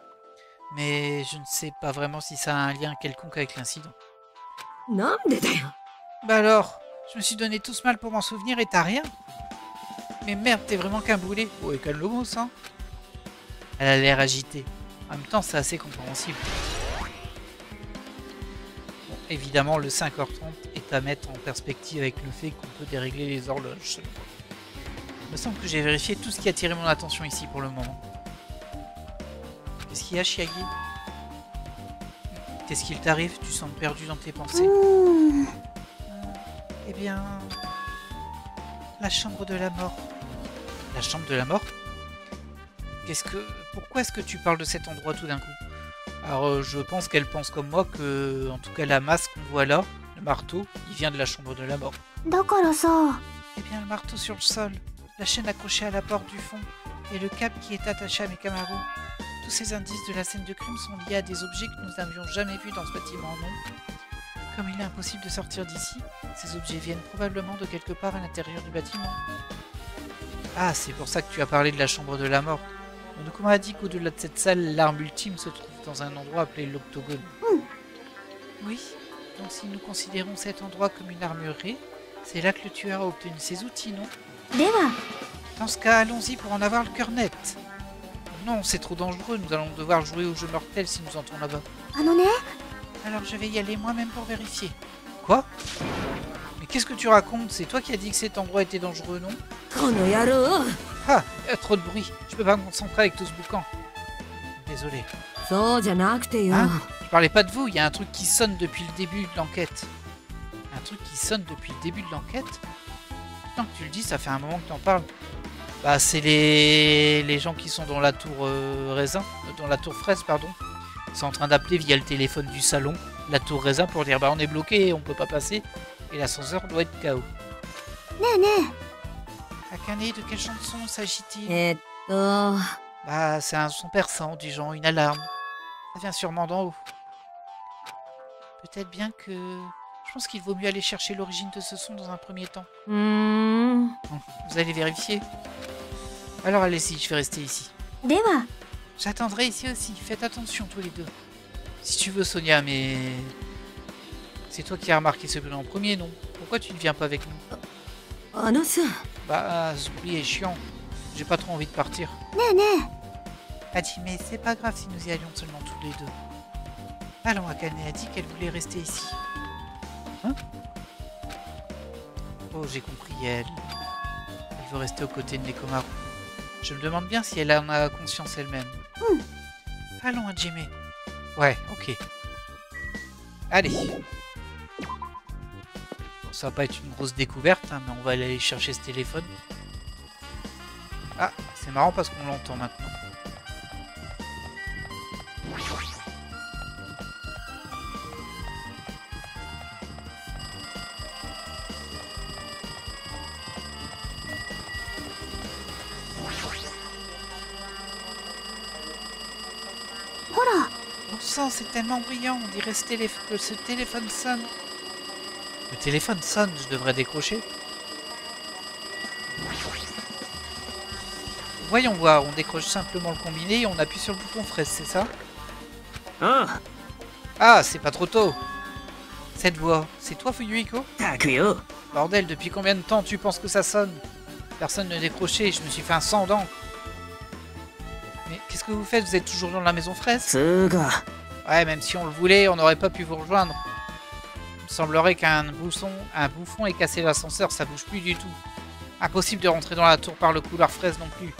Mais je ne sais pas vraiment si ça a un lien quelconque avec l'incident. なんでだよ Bah alors, je me suis donné tout ce mal pour m'en souvenir et t'as rien? Mais merde, t'es vraiment qu'un boulet. Oh, et quel logo, ça? Elle a l'air agitée. En même temps, c'est assez compréhensible. Bon, évidemment, le 5h30 est à mettre en perspective avec le fait qu'on peut dérégler les horloges. Il me semble que j'ai vérifié tout ce qui a attiré mon attention ici pour le moment. Qu'est-ce qu'il y a, Chiagi? Qu'est-ce qu'il t'arrive? Tu sembles perdu dans tes pensées. うーん Eh bien... La chambre de la mort. La chambre de la mort? Pourquoi est-ce que tu parles de cet endroit tout d'un coup? Alors, je pense qu'elle pense comme moi que, en tout cas, la masse qu'on voit là, le marteau, il vient de la chambre de la mort. だからさ Eh bien, le marteau sur le sol, la chaîne accrochée à la porte du fond, et le câble qui est attaché à mes Camaro. Tous ces indices de la scène de crime sont liés à des objets que nous n'avions jamais vus dans ce bâtiment, non? Comme il est impossible de sortir d'ici, ces objets viennent probablement de quelque part à l'intérieur du bâtiment. Ah, c'est pour ça que tu as parlé de la chambre de la mort. Monokuma a dit qu'au-delà de cette salle, l'arme ultime se trouve dans un endroit appelé l'Octogone. Oui, donc si nous considérons cet endroit comme une armurerie, c'est là que le tueur a obtenu ses outils, non? では Dans ce cas, allons-y pour en avoir le cœur net. Non, c'est trop dangereux, nous allons devoir jouer au jeu mortel si nous entrons là-bas. あのね Alors je vais y aller moi-même pour vérifier. Quoi? Mais qu'est-ce que tu racontes? C'est toi qui as dit que cet endroit était dangereux, non? この野郎 Ah, il y a trop de bruit. Je peux pas me concentrer avec tout ce boucan. Désolé. そうじゃなくてよ Hein? Je parlais pas de vous, il y a un truc qui sonne depuis le début de l'enquête. Un truc qui sonne depuis le début de l'enquête? Tant que tu le dis, ça fait un moment que t'en parles. Bah, c'est les gens qui sont dans la tour dans la tour fraise, pardon. Ils sont en train d'appeler via le téléphone du salon la tour raisin pour dire bah on est bloqué, on peut pas passer. et l'ascenseur doit être KO. ねえね Akane, de quelle chanson s'agit-il? と Bah, c'est un son perçant, du genre une alarme. Ça vient sûrement d'en haut. Peut-être bien que... Je pense qu'il vaut mieux aller chercher l'origine de ce son dans un premier temps. うーん Vous allez vérifier? Alors allez-y, je vais rester ici. え。では、 J'attendrai ici aussi, faites attention tous les deux. Si tu veux Sonia, mais... C'est toi qui as remarqué ce bruit en premier, non? Pourquoi tu ne viens pas avec nous? あのさ Bah, ce bruit est chiant. J'ai pas trop envie de partir. ねえね A dit, mais c'est pas grave si nous y allions seulement tous les deux. Allons, Akane a dit qu'elle voulait rester ici. Hein? Oh, j'ai compris, elle veut rester aux côtés de Nekomaru. Je me demande bien si elle en a conscience elle-même. Allons, Hajime. Ouais, ok. Allez. Bon, ça va pas être une grosse découverte, hein, mais on va aller chercher ce téléphone. Ah, c'est marrant parce qu'on l'entend maintenant. Bon sang, c'est tellement brillant, on dirait que ce téléphone sonne. Le téléphone sonne, je devrais décrocher. Voyons voir, on décroche simplement le combiné et on appuie sur le bouton fraise, c'est ça? あ Ah, c'est pas trop tôt. Cette voix, c'est toi Fuyuhiko? ったくよ Bordel, depuis combien de temps tu penses que ça sonne? Personne ne décrochait, je me suis fait un sang d'encre. Mais qu'est-ce que vous faites? Vous êtes toujours dans la maison fraise? つーか Ouais, même si on le voulait, on n'aurait pas pu vous rejoindre. Il me semblerait qu'un bouffon ait cassé l'ascenseur, ça bouge plus du tout. Impossible de rentrer dans la tour par le couloir fraise non plus.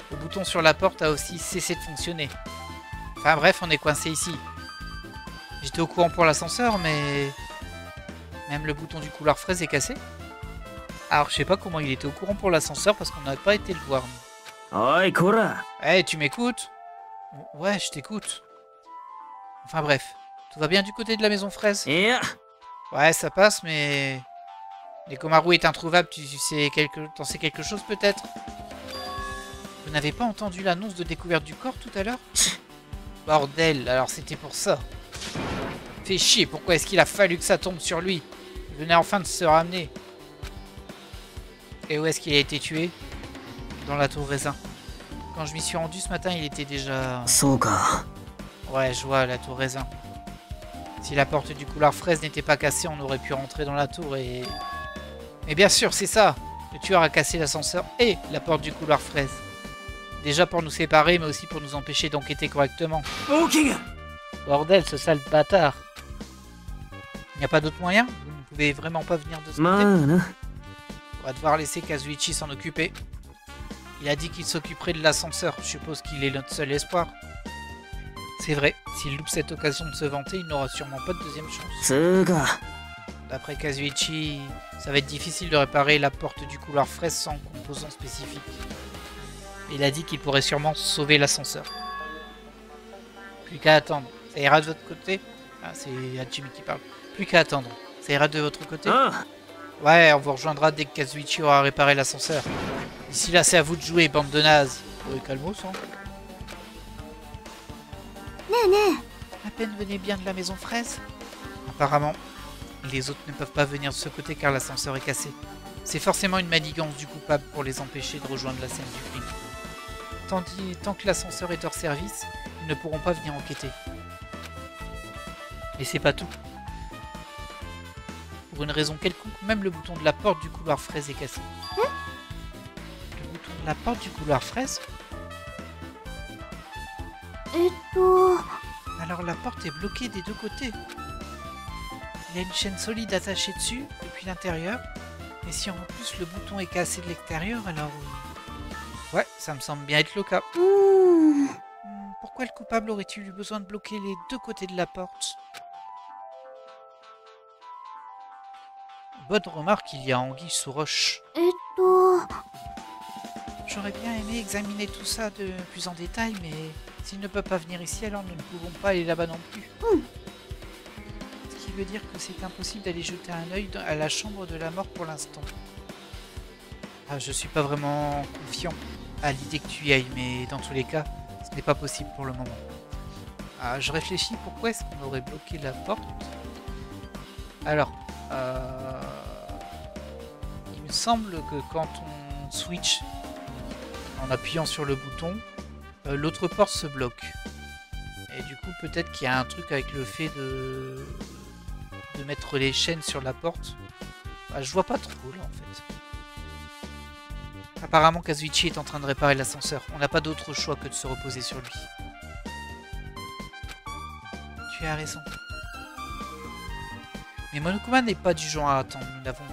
Le bouton sur la porte a aussi cessé de fonctionner. Enfin bref, on est coincé ici. J'étais au courant pour l'ascenseur, mais... Même le bouton du couloir fraise est cassé. Alors je sais pas comment il était au courant pour l'ascenseur parce qu'on n'a pas été le voir. おいこら Eh, tu m'écoutes? Ouais, je t'écoute. Enfin bref, tout va bien du côté de la maison fraise? いや Ouais, ça passe, mais... Nekomaru est introuvable, t'en sais quelque chose peut-être? Vous n'avez pas entendu l'annonce de découverte du corps tout à l'heure? Bordel, alors c'était pour ça. Fait chier, pourquoi est-ce qu'il a fallu que ça tombe sur lui? Il venait enfin de se ramener. Et où est-ce qu'il a été tué? Dans la tour raisin. Quand je m'y suis rendu ce matin, il était déjà... そうか Ouais, je vois, la tour raisin. Si la porte du couloir fraise n'était pas cassée, on aurait pu rentrer dans la tour et... Mais bien sûr, c'est ça! Le tueur a cassé l'ascenseur et la porte du couloir fraise. Déjà pour nous séparer, mais aussi pour nous empêcher d'enquêter correctement. 大きが Bordel, ce sale bâtard! Il n'y a pas d'autre moyen? Vous ne pouvez vraiment pas venir de ce ま côté? あな On va devoir laisser Kazuichi s'en occuper. Il a dit qu'il s'occuperait de l'ascenseur. Je suppose qu'il est notre seul espoir. C'est vrai, s'il loupe cette occasion de se vanter, il n'aura sûrement pas de deuxième chance. つーか D'après Kazuichi, ça va être difficile de réparer la porte du couloir fraise sans composant spécifique. Il a dit qu'il pourrait sûrement sauver l'ascenseur. Plus qu'à attendre. Ça ira de votre côté? Ah, c'est Hajime qui parle. Plus qu'à attendre. Ça ira de votre côté? あ Ouais, on vous rejoindra dès que Kazuichi aura réparé l'ascenseur. D'ici là, c'est à vous de jouer, bande de nazes. Ouais, calmos, hein. え。ねえね La peine venait bien de la maison fraise? Apparemment, les autres ne peuvent pas venir de ce côté car l'ascenseur est cassé. C'est forcément une manigance du coupable pour les empêcher de rejoindre la scène du crime. Tant que l'ascenseur est hors service, ils ne pourront pas venir enquêter. Et c'est pas tout. Pour une raison quelconque, même le bouton de la porte du couloir fraise est cassé. Le bouton de la porte du couloir fraise? え。 Alors la porte est bloquée des deux côtés. Il y a une chaîne solide attachée dessus, depuis l'intérieur. Mais si en plus le bouton est cassé de l'extérieur, alors... Ouais, ça me semble bien être le cas. うーん。 Pourquoi le coupable aurait-il eu besoin de bloquer les deux côtés de la porte? Bonne remarque, il y a anguille sous roche. えっと、 J'aurais bien aimé examiner tout ça de plus en détail, mais s'il ne peut pas venir ici, alors nous ne pouvons pas aller là-bas non plus. Ce qui veux dire que c'est impossible d'aller jeter un œil à la chambre de la mort pour l'instant. Ah, je suis pas vraiment confiant à l'idée que tu y ailles, mais dans tous les cas, ce n'est pas possible pour le moment. Ah, je réfléchis, pourquoi est-ce qu'on aurait bloqué la porte? Alors, il me semble que quand on switch en appuyant sur le bouton, l'autre porte se bloque. Et du coup, peut-être qu'il y a un truc avec le fait de mettre les chaînes sur la porte. Ah, je vois pas trop là en fait. Apparemment, Kazuichi est en train de réparer l'ascenseur. On n'a pas d'autre choix que de se reposer sur lui. Tu as raison. Mais Monokuma n'est pas du genre à attendre. Nous n'avons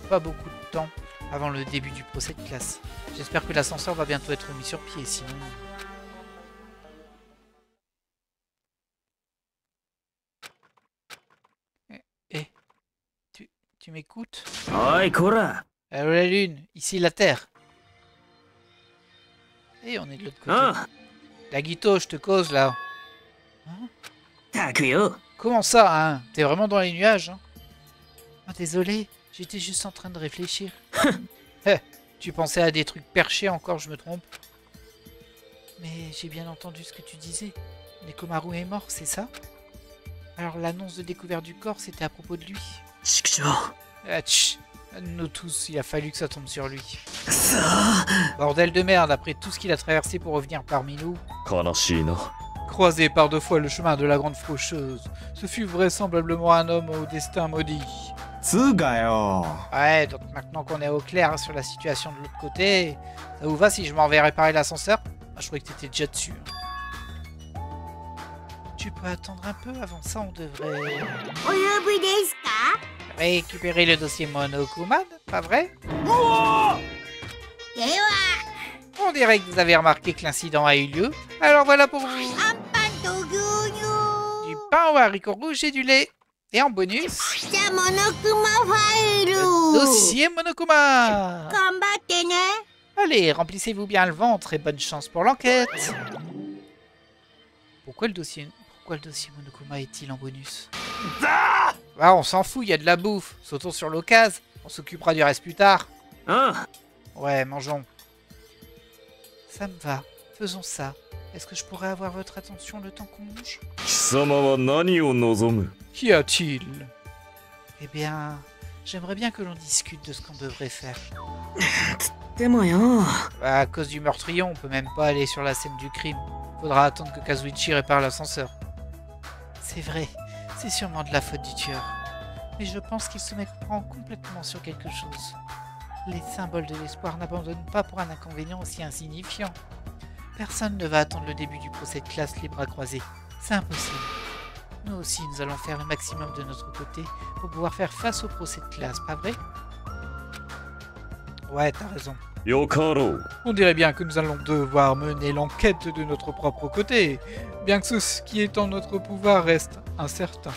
pas beaucoup de temps avant le début du procès de classe. J'espère que l'ascenseur va bientôt être mis sur pied, sinon... Eh, tu m'écoutes? Oi, Kora. Allô la lune, ici la terre. Et on est de l'autre côté. Ah, Nagito, je te cause là. Hein? Takuyo. Comment ça, hein? T'es vraiment dans les nuages, hein? Ah, désolé, j'étais juste en train de réfléchir. Tu pensais à des trucs perchés encore, je me trompe? Mais j'ai bien entendu ce que tu disais. Nekomaru est mort, c'est ça? Alors l'annonce de découverte du corps, c'était à propos de lui. Shikusho. Ah, tch, nous tous, il a fallu que ça tombe sur lui. Ça. Bordel de merde, après tout ce qu'il a traversé pour revenir parmi nous. 悲しいな。 Croisé par 2 fois le chemin de la grande faucheuse, ce fut vraisemblablement un homme au destin maudit. つうかよ。 Ouais, donc maintenant qu'on est au clair sur la situation de l'autre côté, ça vous va si je m'en vais réparer l'ascenseur? Ah, je croyais que t'étais déjà dessus. Tu peux attendre un peu, avant ça on devrait お呼びですか？ récupérer le dossier Monokuma, pas vrai? では On dirait que vous avez remarqué que l'incident a eu lieu, alors voilà pour vous アンパンと牛乳 du pain au haricot rouge et du lait. Et en bonus, じゃあモノクマファイル le dossier Monokuma. 頑張ってね Allez, remplissez-vous bien le ventre et bonne chance pour l'enquête. Pourquoi le dossier Monokuma est-il en bonus? Ah, on s'en fout, il y a de la bouffe. Sautons sur l'occasion, on s'occupera du reste plus tard. Ah, Ouais, mangeons. Ça me va, faisons ça. Est-ce que je pourrais avoir votre attention le temps qu'on mange? 貴様は何を望む？ Qu'y a-t-il? Eh bien, j'aimerais bien que l'on discute de ce qu'on devrait faire. でもよ。 Bah, à cause du meurtrier, on peut même pas aller sur la scène du crime. Faudra attendre que Kazuichi répare l'ascenseur. C'est vrai, c'est sûrement de la faute du tueur. Mais je pense qu'il se méprend complètement sur quelque chose. Les symboles de l'espoir n'abandonnent pas pour un inconvénient aussi insignifiant. Personne ne va attendre le début du procès de classe les bras croisés. C'est impossible. Nous aussi, nous allons faire le maximum de notre côté pour pouvoir faire face au procès de classe, pas vrai? Ouais, t'as raison. よかろう。 On dirait bien que nous allons devoir mener l'enquête de notre propre côté, bien que ce qui est en notre pouvoir reste incertain.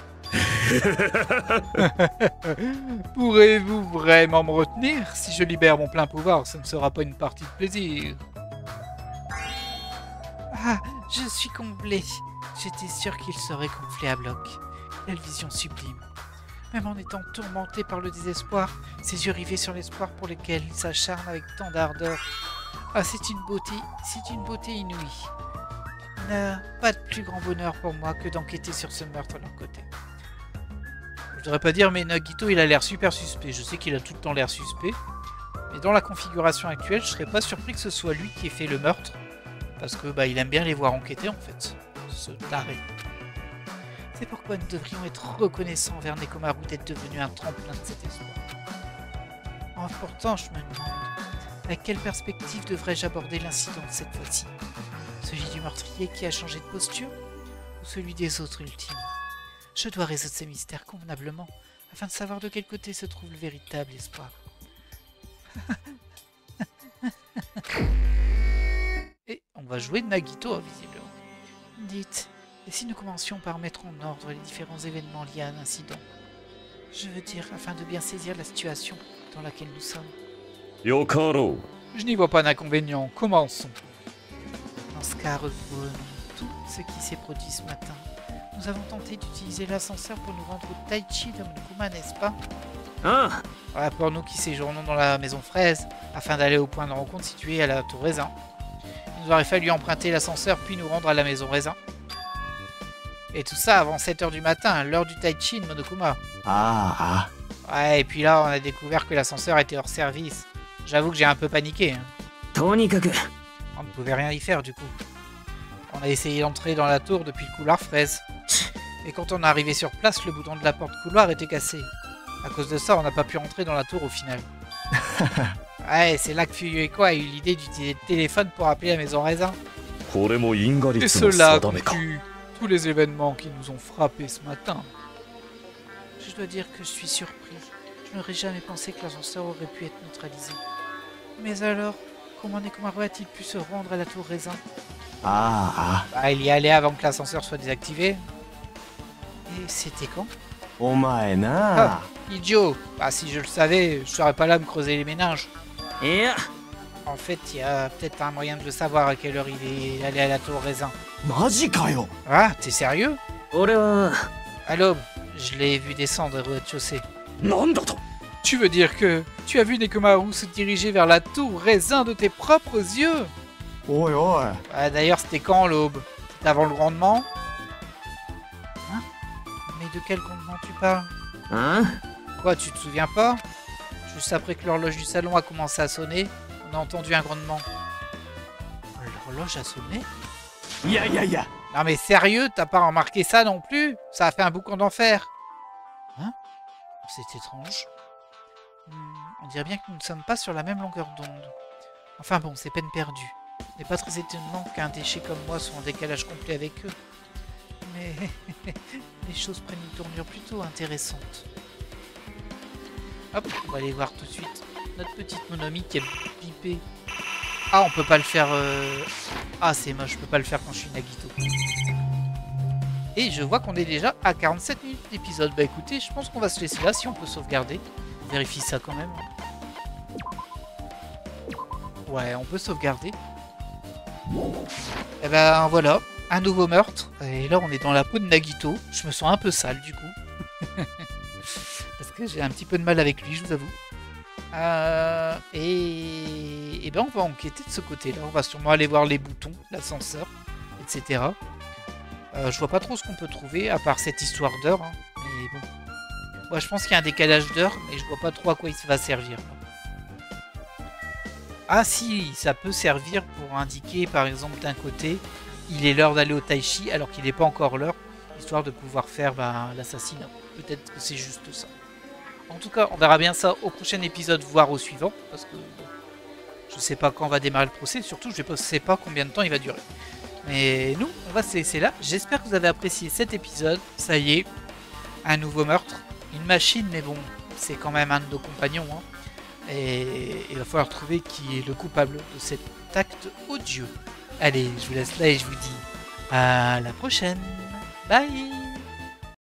Pourrez-vous vraiment me retenir? Si je libère mon plein pouvoir, ce ne sera pas une partie de plaisir. Ah, je suis comblé. J'étais sûr qu'il serait gonflé à bloc. Quelle vision sublime. Même en étant tourmenté par le désespoir, ses yeux rivés sur l'espoir pour lequel il s'acharne avec tant d'ardeur. Ah, c'est une beauté inouïe. Il n'a pas de plus grand bonheur pour moi que d'enquêter sur ce meurtre à leur côté. Je voudrais pas dire, mais Nagito, il a l'air super suspect. Je sais qu'il a tout le temps l'air suspect. Mais dans la configuration actuelle, je serais pas surpris que ce soit lui qui ait fait le meurtre. Parce que, bah, il aime bien les voir enquêter, en fait. Ce taré. C'est pourquoi nous devrions être reconnaissants envers Nekomaru d'être devenu un tremplin de cet espoir. Pourtant, je me demande, avec quelle perspective devrais-je aborder l'incident de cette fois-ci? Celui du meurtrier qui a changé de posture? Ou celui des autres ultimes? Je dois résoudre ces mystères convenablement, afin de savoir de quel côté se trouve le véritable espoir. Et on va jouer Nagito, visiblement. Dites, et si nous commencions par mettre en ordre les différents événements liés à l'incident? Je veux dire, afin de bien saisir la situation dans laquelle nous sommes. よかろう。 Je n'y vois pas d'inconvénient, commençons. Dans ce cas, reprenons tout ce qui s'est produit ce matin. Nous avons tenté d'utiliser l'ascenseur pour nous rendre au Taichi de Monokuma, n'est-ce pas? あ Voilà, pour nous qui séjournons dans la maison fraise, afin d'aller au point de rencontre situé à la tour raisin. Il nous aurait fallu emprunter l'ascenseur puis nous rendre à la maison raisin. Et tout ça avant 7h du matin, l'heure du Taichi de Monokuma. Ah, Ouais, et puis là, on a découvert que l'ascenseur était hors service. J'avoue que j'ai un peu paniqué. Hein. とにかく On ne pouvait rien y faire du coup. On a essayé d'entrer dans la tour depuis le couloir fraise. Et quand on est arrivé sur place, le bouton de la porte couloir était cassé. À cause de ça, on n'a pas pu rentrer dans la tour au final. Ouais, c'est là que Fuyueko a eu l'idée d'utiliser le téléphone pour appeler la maison raisin. これも因果 Et 率の cela 定めか conclut tous les événements qui nous ont frappés ce matin. Je dois dire que je suis surpris. Je n'aurais jamais pensé que l'ascenseur aurait pu être neutralisé. Mais alors, comment Nekomaru a-t-il pu se rendre à la tour raisin? ah. Bah, il y allait avant que l'ascenseur soit désactivé. Et c'était quand? お前な。 Idiot! Bah, si je le savais, je serais pas là à me creuser les méninges. いや En fait, il y a peut-être un moyen de le savoir à quelle heure il est allé à la tour raisin. マジかよ。 Ah, t'es sérieux? 俺は À l'aube, je l'ai vu descendre au rez-de-chaussée. なんだと Tu veux dire que tu as vu Nekomaru se diriger vers la tour raisin de tes propres yeux? おいおい。 Ah, d'ailleurs, c'était quand l'aube? C'était avant le grondement? Hein? Mais de quel grondement tu parles? あ Quoi, tu te souviens pas? Juste après que l'horloge du salon a commencé à sonner, on a entendu un grondement. L'horloge a sonné? いやいやいや。 Non mais sérieux, t'as pas remarqué ça non plus? Ça a fait un boucan d'enfer. Hein? C'est étrange. On dirait bien que nous ne sommes pas sur la même longueur d'onde. Enfin bon, c'est peine perdue. Ce n'est pas très étonnant qu'un déchet comme moi soit en décalage complet avec eux. Mais les choses prennent une tournure plutôt intéressante. Hop, on va aller voir tout de suite notre petite Monomi qui a bipé. Ah, on peut pas le faire... Ah, c'est moche, je peux pas le faire quand je suis Nagito. Et je vois qu'on est déjà à 47 minutes d'épisode. Bah écoutez, je pense qu'on va se laisser là si on peut sauvegarder. On vérifie ça quand même. Ouais, on peut sauvegarder. Et ben voilà, un nouveau meurtre. Et là, on est dans la peau de Nagito. Je me sens un peu sale du coup. Parce que j'ai un petit peu de mal avec lui, je vous avoue. Et ben on va enquêter de ce côté-là. On va sûrement aller voir les boutons, l'ascenseur, etc. Je vois pas trop ce qu'on peut trouver, à part cette histoire d'heure. Hein. Mais bon. Moi, je pense qu'il y a un décalage d'heure, mais je vois pas trop à quoi il va servir. Ah si, ça peut servir pour indiquer, par exemple, d'un côté, il est l'heure d'aller au Taichi, alors qu'il n'est pas encore l'heure, histoire de pouvoir faire l'assassinat. Peut-être que c'est juste ça. En tout cas, on verra bien ça au prochain épisode, voire au suivant, parce que je sais pas quand va démarrer le procès, surtout je ne sais pas combien de temps il va durer. Mais nous, on va se laisser là. J'espère que vous avez apprécié cet épisode. Ça y est, un nouveau meurtre, une machine, mais bon, c'est quand même un de nos compagnons. Hein. Et il va falloir trouver qui est le coupable de cet acte odieux. Allez, je vous laisse là et je vous dis à la prochaine. Bye.